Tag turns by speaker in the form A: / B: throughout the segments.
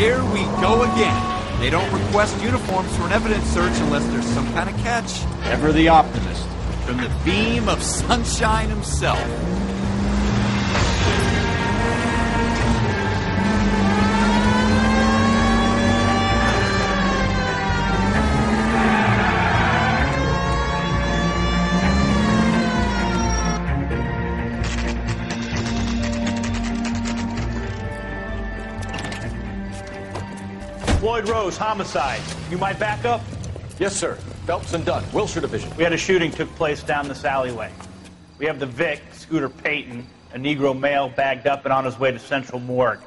A: Here we go again. They don't request uniforms for an evidence search unless there's some kind of catch.
B: Ever the optimist.
A: From the beam of sunshine himself.
C: Floyd Rose, homicide. You my backup?
D: Yes, sir. Phelps and Dunn, Wilshire Division.
C: We had a shooting took place down this alleyway. We have the Vic, Scooter Payton, a Negro male bagged up and on his way to Central Morgue.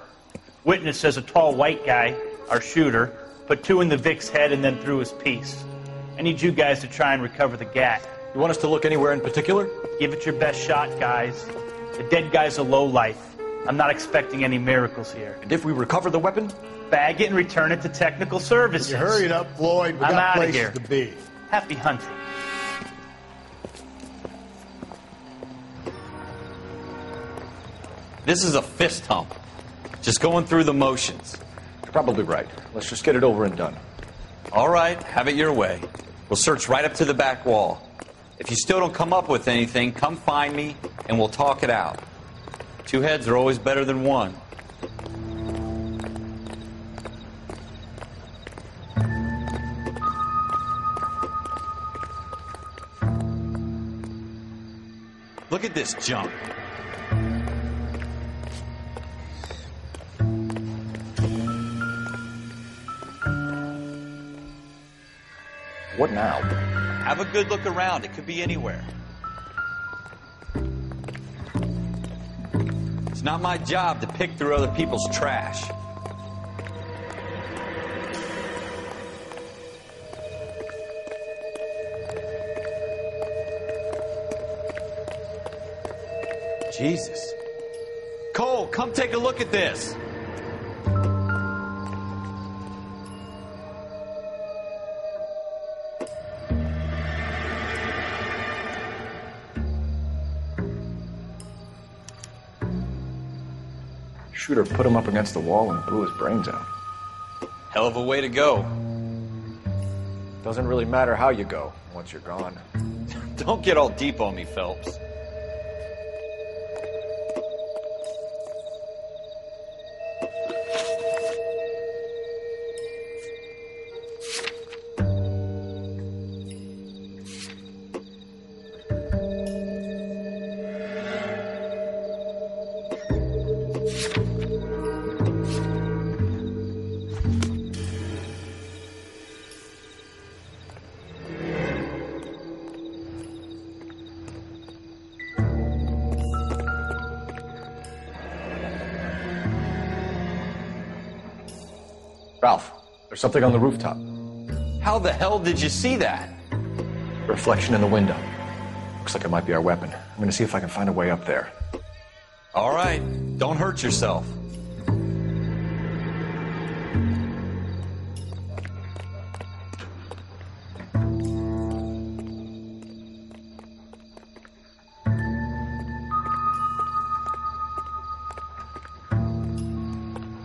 C: Witness says a tall white guy, our shooter, put 2 in the Vic's head and then threw his piece. I need you guys to try and recover the gat.
D: You want us to look anywhere in particular?
C: Give it your best shot, guys. The dead guy's a lowlife. I'm not expecting any miracles here.
D: And if we recover the weapon?
C: Bag it and return it to technical services.
E: You hurry it up, Floyd. We
C: I'm
E: got
C: outta
E: places
C: here.
E: to be.
C: Happy hunting.
A: This is a fist hump. Just going through the motions.
D: You're probably right. Let's just get it over and done.
A: All right, have it your way. We'll search right up to the back wall. If you still don't come up with anything, come find me and we'll talk it out. 2 heads are always better than 1. Look at this junk.
D: What now?
A: Have a good look around. It could be anywhere. It's not my job to pick through other people's trash. Jesus. Cole, come take a look at this.
D: Shooter put him up against the wall and blew his brains out.
A: Hell of a way to go.
D: Doesn't really matter how you go once you're gone.
A: Don't get all deep on me, Phelps.
D: Ralph, there's something on the rooftop.
A: How the hell did you see that?
D: Reflection in the window. Looks like it might be our weapon. I'm gonna see if I can find a way up there.
A: All right, don't hurt yourself.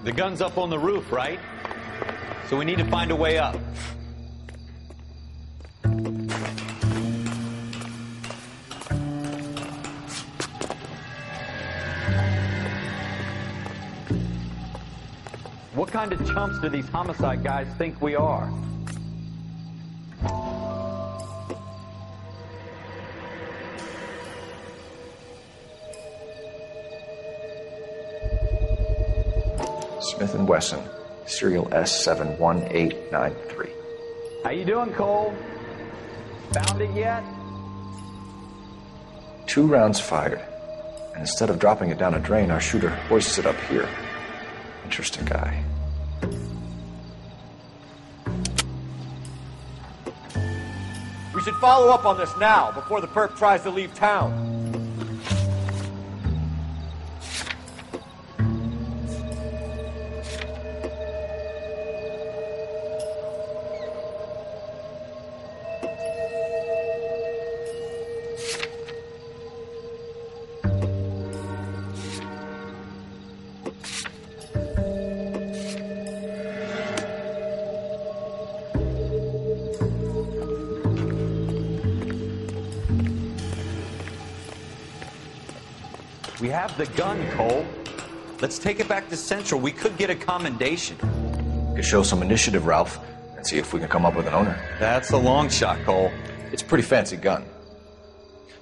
A: The gun's up on the roof, right? So we need to find a way up. What kind of chumps do these homicide guys think we are?
D: Smith & Wesson, serial S71893.
A: How you doing, Cole? Found it yet?
D: 2 rounds fired. And instead of dropping it down a drain, our shooter hoists it up here. Interesting guy.
B: We should follow up on this now, before the perp tries to leave town.
A: We have the gun, Cole. Let's take it back to Central. We could get a commendation.
D: We could show some initiative, Ralph, and see if we can come up with an owner.
A: That's a long shot, Cole.
D: It's a pretty fancy gun.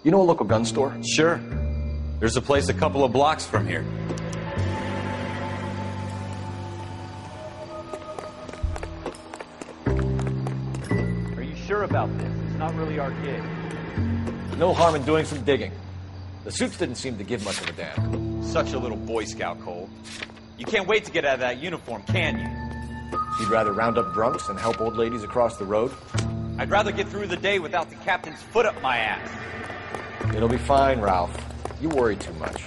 D: You know a local gun store?
A: Sure. There's a place a couple of blocks from here.
B: Are you sure about this? It's not really our gig.
D: No harm in doing some digging. The suits didn't seem to give much of a damn.
A: Such a little Boy Scout, Cole. You can't wait to get out of that uniform, can you?
D: You'd rather round up drunks than help old ladies across the road?
A: I'd rather get through the day without the captain's foot up my ass.
D: It'll be fine, Ralph. You worry too much.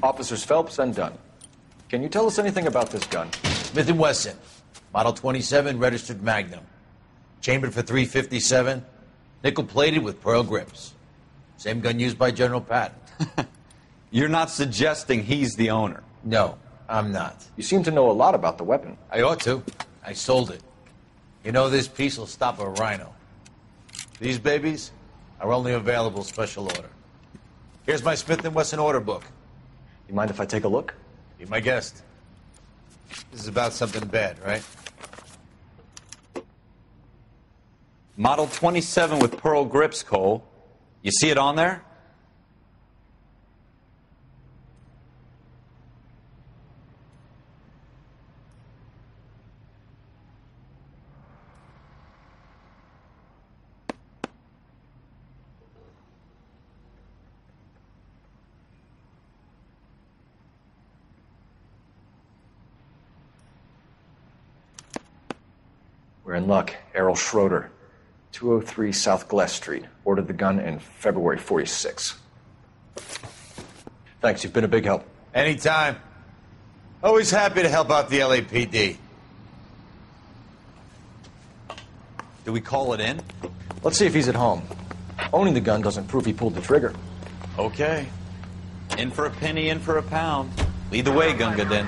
D: Officers Phelps and Dunn. Can you tell us anything about this gun?
E: Smith & Wesson, Model 27, registered Magnum. Chambered for .357, nickel-plated with pearl grips. Same gun used by General Patton.
A: You're not suggesting he's the owner?
E: No, I'm not.
D: You seem to know a lot about the weapon.
E: I ought to. I sold it. You know, this piece will stop a rhino. These babies are only available special order. Here's my Smith & Wesson order book.
D: You mind if I take a look?
E: Be my guest. This is about something bad, right?
A: Model 27 with pearl grips, Cole. You see it on there?
D: We're in luck. Errol Schroeder, 203 South Glass Street. Ordered the gun in February '46. Thanks, you've been a big help.
E: Anytime. Always happy to help out the LAPD.
A: Do we call it in?
D: Let's see if he's at home. Owning the gun doesn't prove he pulled the trigger.
A: Okay. In for a penny, in for a pound. Lead the way, Gunga Den.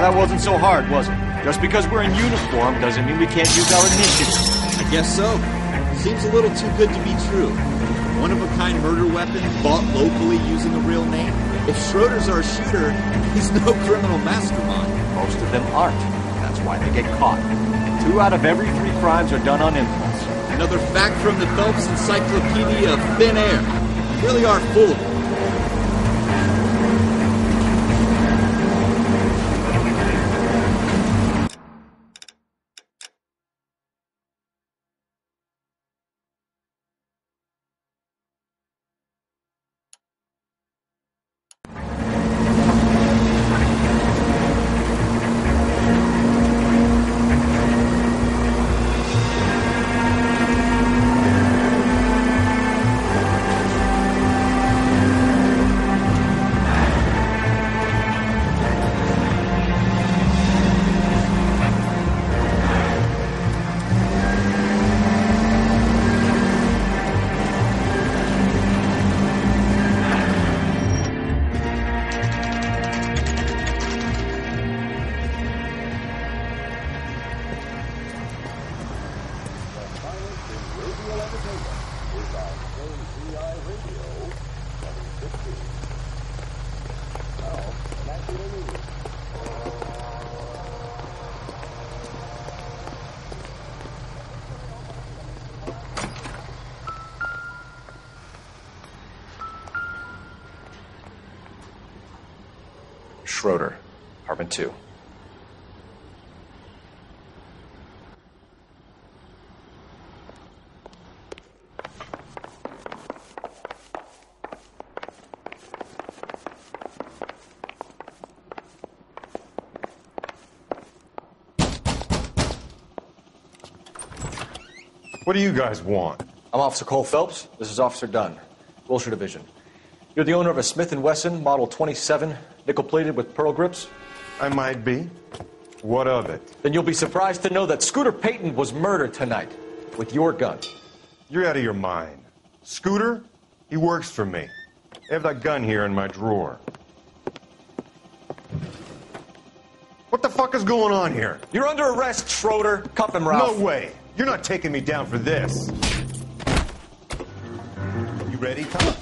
B: That wasn't so hard, was it? Just because we're in uniform doesn't mean we can't use our initiative.
F: I guess so. Seems a little too good to be true. One-of-a-kind murder weapon bought locally using a real name. If Schroeder's our shooter, he's no criminal mastermind.
B: Most of them aren't. That's why they get caught. 2 out of every 3 crimes are done on impulse.
F: Another fact from the Phelps Encyclopedia of Thin Air. really are full of them.
D: Schroeder, apartment 2.
G: What do you guys want?
D: I'm Officer Cole Phelps. This is Officer Dunn, Wilshire Division. You're the owner of a Smith & Wesson Model 27, nickel-plated with pearl grips?
G: I might be. What of it?
D: Then you'll be surprised to know that Scooter Payton was murdered tonight with your gun.
G: You're out of your mind. Scooter? He works for me. I have that gun here in my drawer. What the fuck is going on here?
D: You're under arrest, Schroeder. Cuff him, Ralph.
G: No way. You're not taking me down for this. You ready? Come on.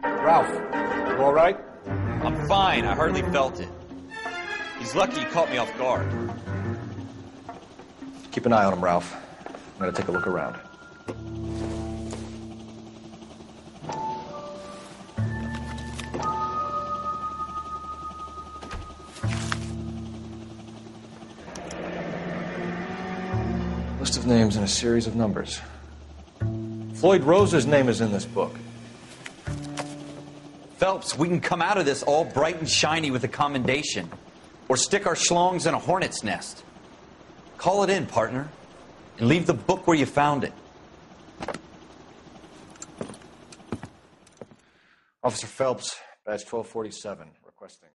D: Ralph, you all right?
A: I'm fine. I hardly felt it. He's lucky he caught me off guard.
D: Keep an eye on him, Ralph. I'm gonna take a look around. List of names and a series of numbers. Floyd Rose's name is in this book.
A: Phelps, we can come out of this all bright and shiny with a commendation. Or stick our schlongs in a hornet's nest. Call it in, partner. And leave the book where you found it.
D: Officer Phelps, badge 1247, requesting.